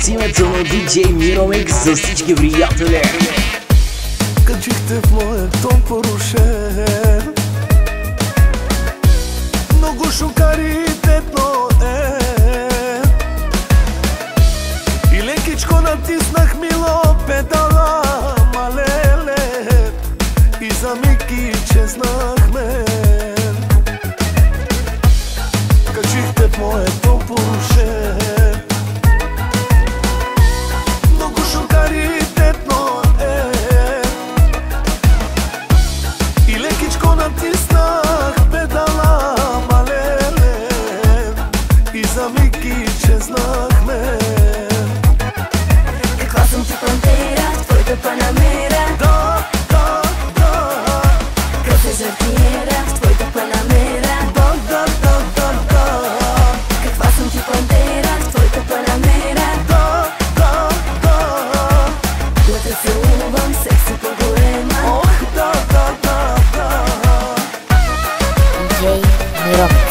от името на DJ Miramix за всички приятели. Качихте в моят дом порушен, много шукаритетно е, и лекичко натиснах мило педала, малеле, и за миг изчезнахме. Качихте в моят дом порушен, много шукаритетно е, и лекичко натиснах педала, малеле, и за миг изчезнахме. Каква съм ти пантера, твоята панамера. Да, да, да. Къв е жартиера, в твоята панамера. Да, да, да, да, да. Каква съм ти пантера, в твоята панамера. Да, да, да. Да те целувам, секси по-голема. Ох, да, да, да, да. DJ Miramix.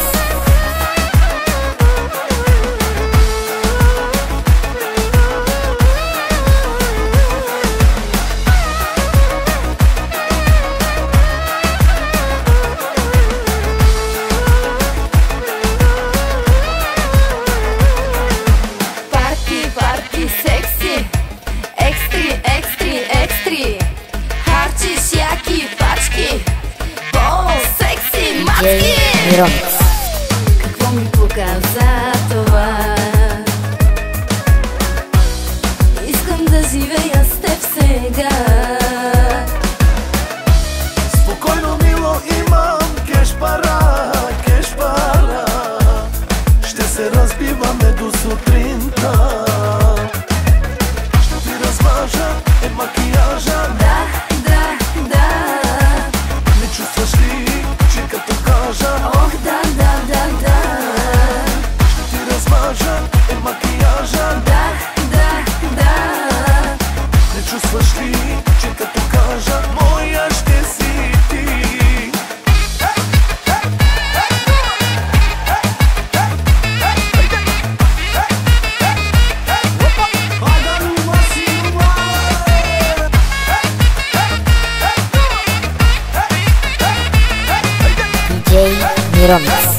Парти, секси, екстри, екстри, екстри. Харчиш яки пачки, по-секси мачки. Какво ми показа това? Искам да живея с теб сега. Спокойно, мило, имам кеш-пара, кеш-пара. Ще се разбиваме до сутринта. Ще ти размажа макияжа. Да, да, да. Не чувстваш ли, че като кажа? Ох, да, да, да, да. Ще ти размажа макияжа. Да, да, да. Не чувстваш ли, че като кажа моя ще си ти? DJ Miramix.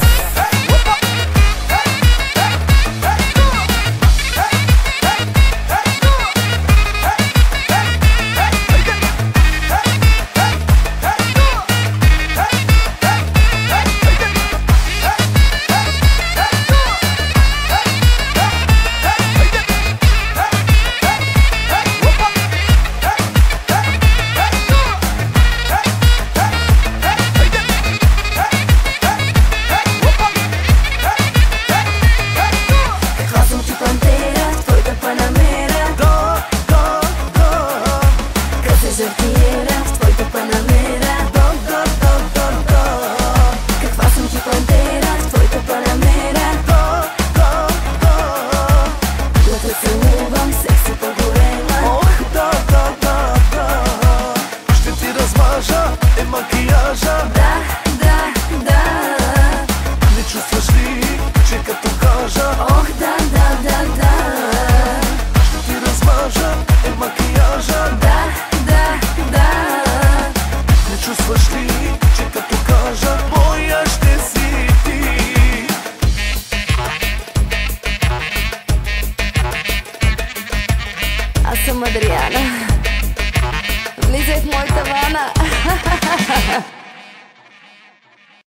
Жартиера, в твоята панамера. Да, да, да, да, да. Каква съм ти пантера, в твоята панамера. Да, да, да. Да те целувам, секси по-голема. Ох, да, да, да, да. Ще ти размажа макияжа. Да, да, да. Не чувстваш ли, че като кажа? Ох, да, да, да, да. Ще ти размажа макияжа. Да, да, да. Не чувстваш ли, че като кажа моя ще си ти? Аз съм Адриана. Влизай в моята вана.